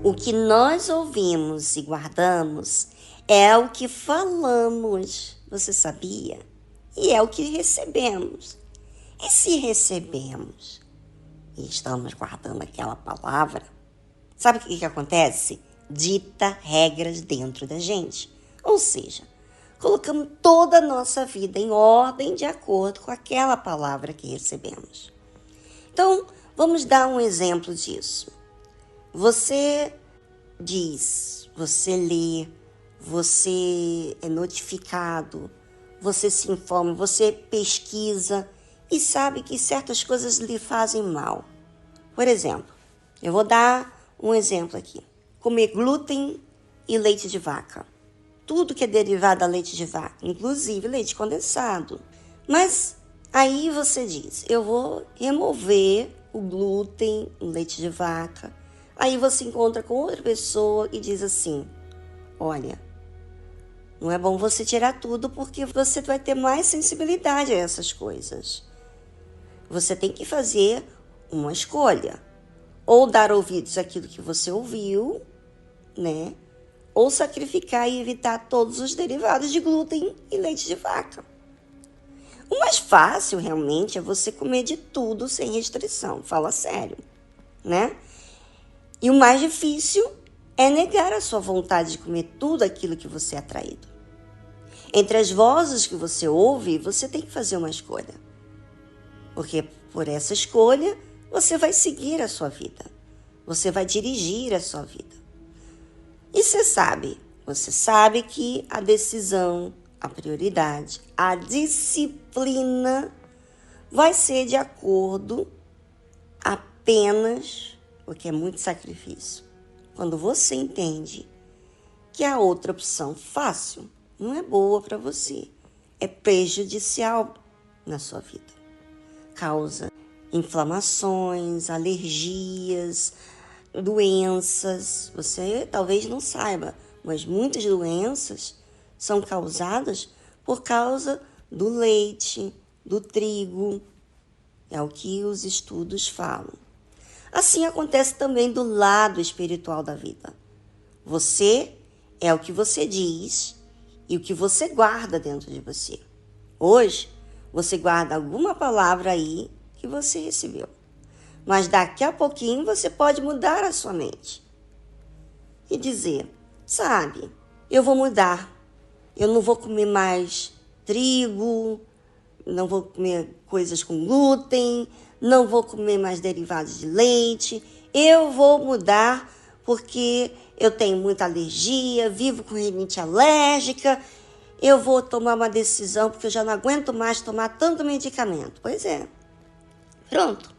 O que nós ouvimos e guardamos é o que falamos, você sabia? E é o que recebemos. E se recebemos e estamos guardando aquela palavra, sabe o que acontece? Dita regras dentro da gente. Ou seja, colocamos toda a nossa vida em ordem de acordo com aquela palavra que recebemos. Então, vamos dar um exemplo disso. Você diz, você lê, você é notificado, você se informa, você pesquisa e sabe que certas coisas lhe fazem mal. Por exemplo, eu vou dar um exemplo aqui. Comer glúten e leite de vaca. Tudo que é derivado da leite de vaca, inclusive leite condensado. Mas aí você diz, eu vou remover o glúten, o leite de vaca. Aí você encontra com outra pessoa e diz assim, olha, não é bom você tirar tudo porque você vai ter mais sensibilidade a essas coisas. Você tem que fazer uma escolha. Ou dar ouvidos àquilo que você ouviu, né? Ou sacrificar e evitar todos os derivados de glúten e leite de vaca. O mais fácil, realmente, é você comer de tudo sem restrição. Fala sério, né? E o mais difícil é negar a sua vontade de comer tudo aquilo que você é atraído. Entre as vozes que você ouve, você tem que fazer uma escolha. Porque por essa escolha, você vai seguir a sua vida. Você vai dirigir a sua vida. E você sabe que a decisão, a prioridade, a disciplina vai ser de acordo apenas, porque é muito sacrifício, quando você entende que a outra opção fácil não é boa para você, é prejudicial na sua vida. Causa inflamações, alergias, doenças. Você talvez não saiba, mas muitas doenças são causadas por causa do leite, do trigo. É o que os estudos falam. Assim acontece também do lado espiritual da vida. Você é o que você diz e o que você guarda dentro de você. Hoje, você guarda alguma palavra aí que você recebeu. Mas daqui a pouquinho você pode mudar a sua mente. E dizer, sabe, eu vou mudar. Eu não vou comer mais trigo, não vou comer coisas com glúten, não vou comer mais derivados de leite. Eu vou mudar porque eu tenho muita alergia, vivo com rinite alérgica. Eu vou tomar uma decisão porque eu já não aguento mais tomar tanto medicamento. Pois é. Pronto.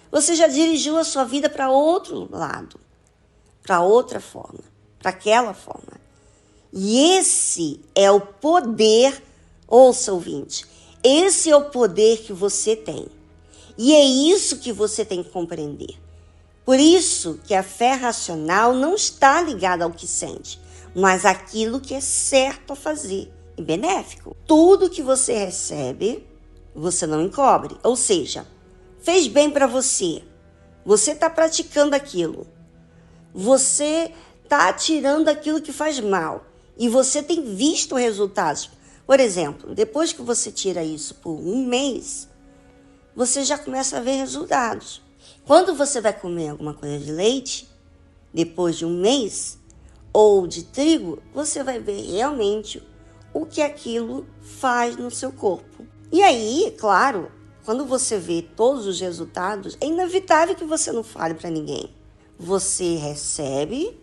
Você já dirigiu a sua vida para outro lado, para outra forma, para aquela forma. E esse é o poder, ouça ouvinte, esse é o poder que você tem. E é isso que você tem que compreender. Por isso que a fé racional não está ligada ao que sente, mas àquilo que é certo a fazer e benéfico. Tudo que você recebe, você não encobre. Ou seja, fez bem para você. Você está praticando aquilo. Você está tirando aquilo que faz mal. E você tem visto resultados. Por exemplo, depois que você tira isso por um mês, você já começa a ver resultados. Quando você vai comer alguma coisa de leite, depois de um mês, ou de trigo, você vai ver realmente o que aquilo faz no seu corpo. E aí, claro, quando você vê todos os resultados, é inevitável que você não fale para ninguém. Você recebe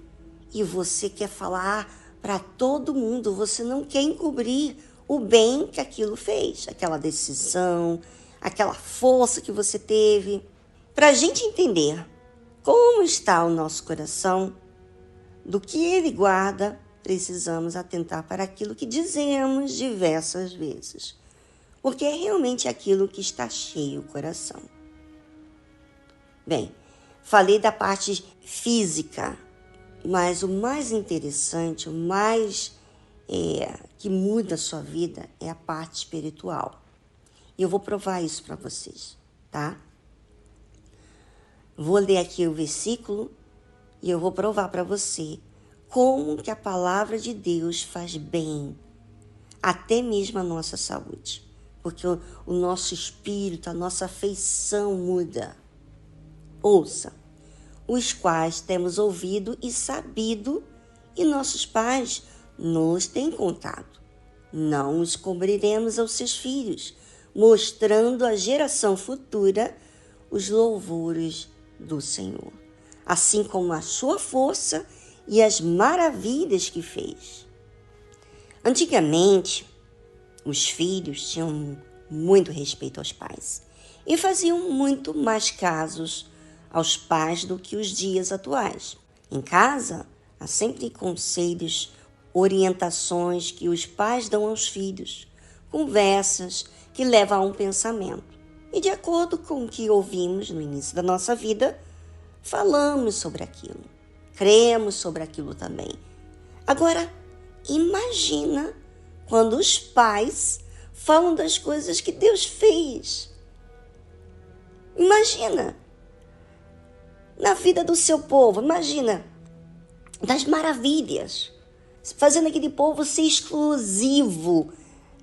e você quer falar para todo mundo. Você não quer encobrir o bem que aquilo fez, aquela decisão, aquela força que você teve. Para a gente entender como está o nosso coração, do que ele guarda, precisamos atentar para aquilo que dizemos diversas vezes. Porque é realmente aquilo que está cheio o coração. Bem, falei da parte física, mas o mais interessante, o mais que muda a sua vida é a parte espiritual. E eu vou provar isso para vocês, tá? Vou ler aqui o versículo E eu vou provar para você como que a palavra de Deus faz bem, até mesmo a nossa saúde. Porque o nosso espírito, a nossa afeição muda. Ouça, os quais temos ouvido e sabido, e nossos pais nos têm contado. Não os cobriremos aos seus filhos, mostrando à geração futura os louvores do Senhor, assim como a sua força e as maravilhas que fez. Antigamente, os filhos tinham muito respeito aos pais e faziam muito mais casos aos pais do que os dias atuais. Em casa, há sempre conselhos, orientações que os pais dão aos filhos, conversas que levam a um pensamento. E de acordo com o que ouvimos no início da nossa vida, falamos sobre aquilo, cremos sobre aquilo também. Agora, imagina quando os pais falam das coisas que Deus fez. Imagina na vida do seu povo, imagina das maravilhas, fazendo aquele povo ser exclusivo,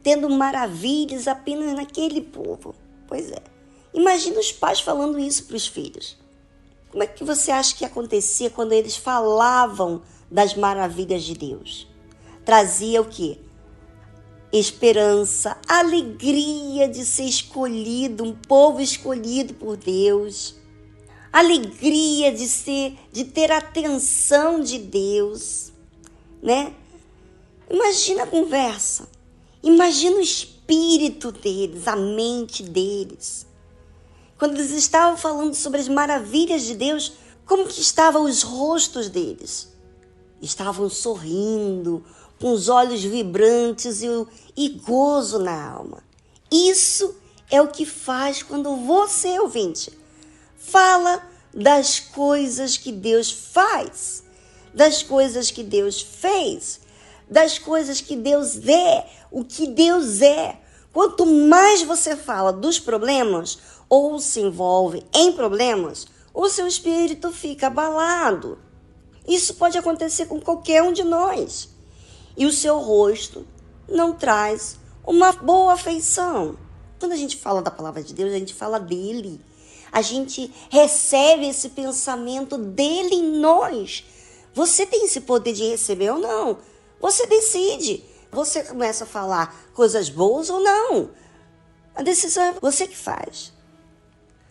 tendo maravilhas apenas naquele povo. Pois é, imagina os pais falando isso para os filhos. Como é que você acha que acontecia quando eles falavam das maravilhas de Deus? Trazia o quê? Esperança, alegria de ser escolhido, um povo escolhido por Deus. Alegria de ter a atenção de Deus, né? Imagina a conversa, imagina o espírito deles, a mente deles. Quando eles estavam falando sobre as maravilhas de Deus, como que estavam os rostos deles? Estavam sorrindo, com os olhos vibrantes e gozo na alma. Isso é o que faz quando você, ouvinte, fala das coisas que Deus faz, das coisas que Deus fez, das coisas que Deus é, o que Deus é. Quanto mais você fala dos problemas ou se envolve em problemas, o seu espírito fica abalado. Isso pode acontecer com qualquer um de nós. E o seu rosto não traz uma boa afeição. Quando a gente fala da palavra de Deus, a gente fala dele. A gente recebe esse pensamento dele em nós. Você tem esse poder de receber ou não? Você decide. Você começa a falar coisas boas ou não. A decisão é você que faz.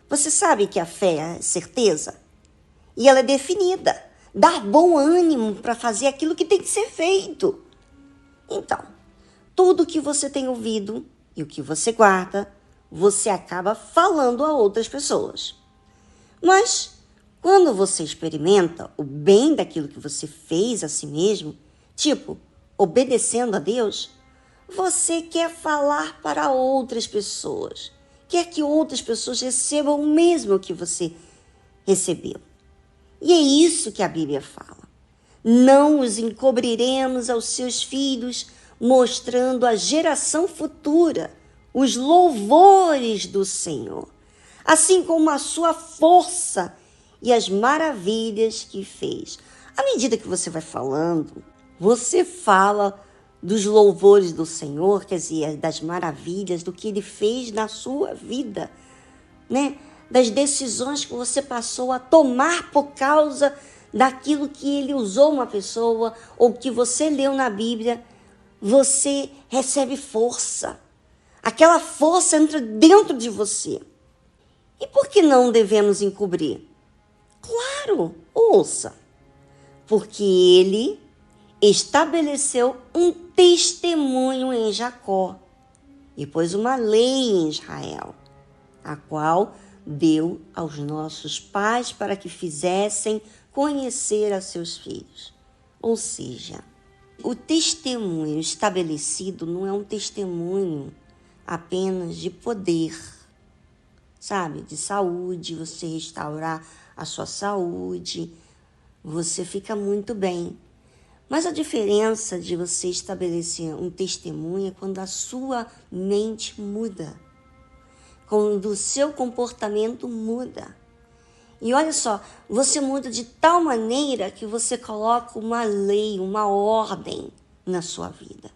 Você sabe que a fé é certeza e ela é definida. Dar bom ânimo para fazer aquilo que tem que ser feito. Então, tudo que você tem ouvido e o que você guarda, você acaba falando a outras pessoas. Mas, quando você experimenta o bem daquilo que você fez a si mesmo, tipo, obedecendo a Deus, você quer falar para outras pessoas. Quer que outras pessoas recebam o mesmo que você recebeu. E é isso que a Bíblia fala. Não os encobriremos aos seus filhos, mostrando à geração futura os louvores do Senhor, assim como a sua força e as maravilhas que fez. À medida que você vai falando, você fala dos louvores do Senhor, quer dizer, das maravilhas, do que Ele fez na sua vida, né? Das decisões que você passou a tomar por causa daquilo que Ele usou uma pessoa ou que você leu na Bíblia. Você recebe força. Aquela força entra dentro de você. E por que não devemos encobrir? Claro, ouça. Porque Ele estabeleceu um testemunho em Jacó e pôs uma lei em Israel, a qual deu aos nossos pais para que fizessem conhecer a seus filhos. Ou seja, o testemunho estabelecido não é um testemunho apenas de poder, sabe? De saúde, você restaurar a sua saúde, você fica muito bem. Mas a diferença de você estabelecer um testemunho é quando a sua mente muda, quando o seu comportamento muda. E olha só, você muda de tal maneira que você coloca uma lei, uma ordem na sua vida.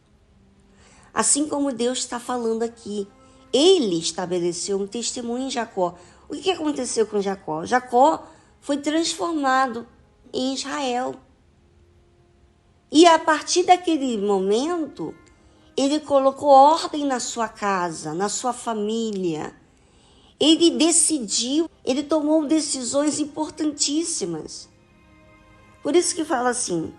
Assim como Deus está falando aqui, ele estabeleceu um testemunho em Jacó. O que aconteceu com Jacó? Jacó foi transformado em Israel. E a partir daquele momento, ele colocou ordem na sua casa, na sua família. Ele decidiu, ele tomou decisões importantíssimas. Por isso que fala assim,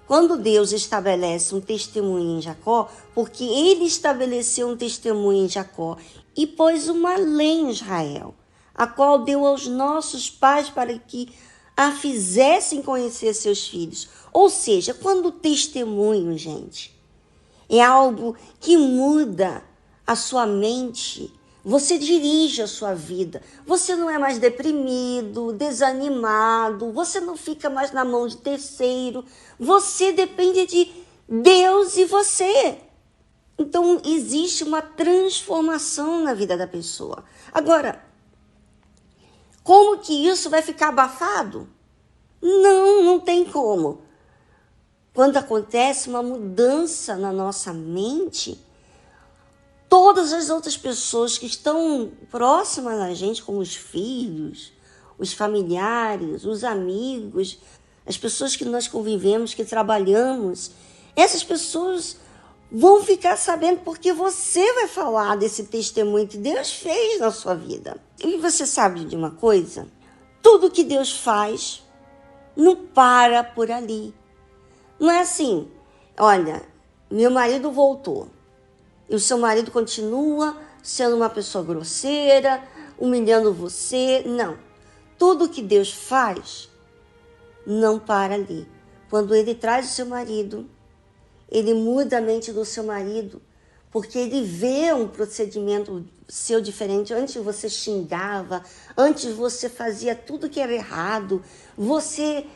quando Deus estabelece um testemunho em Jacó, porque ele estabeleceu um testemunho em Jacó e pôs uma lei em Israel, a qual deu aos nossos pais para que a fizessem conhecer seus filhos. Ou seja, quando o testemunho, gente, é algo que muda a sua mente, você dirige a sua vida. Você não é mais deprimido, desanimado, você não fica mais na mão de terceiro. Você depende de Deus e você. Então, existe uma transformação na vida da pessoa. Agora, como que isso vai ficar abafado? Não tem como. Quando acontece uma mudança na nossa mente, todas as outras pessoas que estão próximas da gente, como os filhos, os familiares, os amigos, as pessoas que nós convivemos, que trabalhamos, essas pessoas vão ficar sabendo porque você vai falar desse testemunho que Deus fez na sua vida. E você sabe de uma coisa? Tudo que Deus faz não para por ali. Não é assim, olha, meu marido voltou. E o seu marido continua sendo uma pessoa grosseira, humilhando você. Não. Tudo que Deus faz não para ali. Quando ele traz o seu marido, ele muda a mente do seu marido, porque ele vê um procedimento seu diferente. Antes você xingava, antes você fazia tudo que era errado, você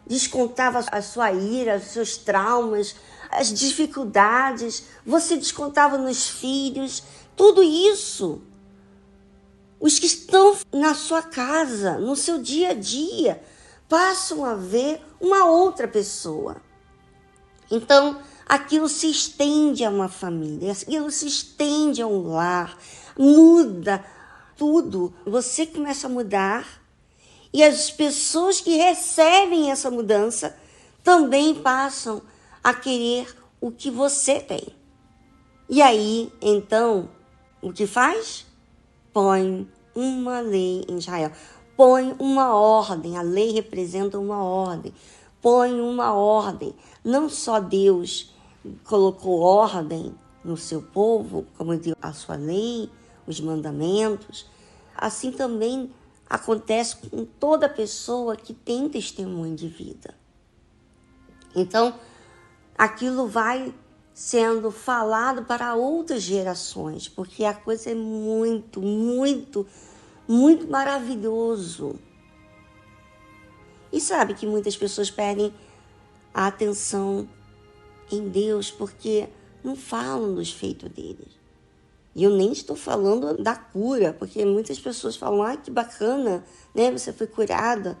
descontava a sua ira, os seus traumas, as dificuldades, você descontava nos filhos, tudo isso. Os que estão na sua casa, no seu dia a dia, passam a ver uma outra pessoa. Então, aquilo se estende a uma família, aquilo se estende a um lar, muda tudo. Você começa a mudar e as pessoas que recebem essa mudança também passam a querer o que você tem. E aí, então, o que faz? Põe uma lei em Israel. Põe uma ordem. A lei representa uma ordem. Põe uma ordem. Não só Deus colocou ordem no seu povo, como deu a sua lei, os mandamentos, assim também acontece com toda pessoa que tem testemunho de vida. Então, aquilo vai sendo falado para outras gerações, porque a coisa é muito, muito, muito maravilhoso. E sabe que muitas pessoas perdem a atenção em Deus porque não falam dos feitos deles. E eu nem estou falando da cura, porque muitas pessoas falam, ah, que bacana, né? Você foi curada.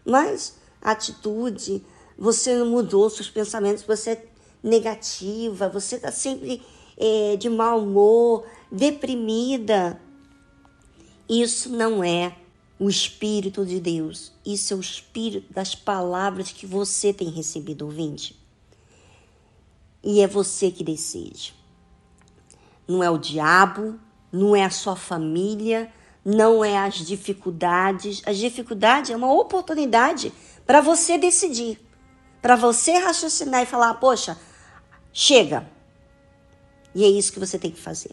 Mas a atitude, você não mudou seus pensamentos, você é negativa, você está sempre de mau humor, deprimida. Isso não é o Espírito de Deus. Isso é o Espírito das palavras que você tem recebido, ouvinte. E é você que decide. Não é o diabo, não é a sua família, não é as dificuldades. As dificuldades é uma oportunidade para você decidir, para você raciocinar e falar, poxa, chega. E é isso que você tem que fazer.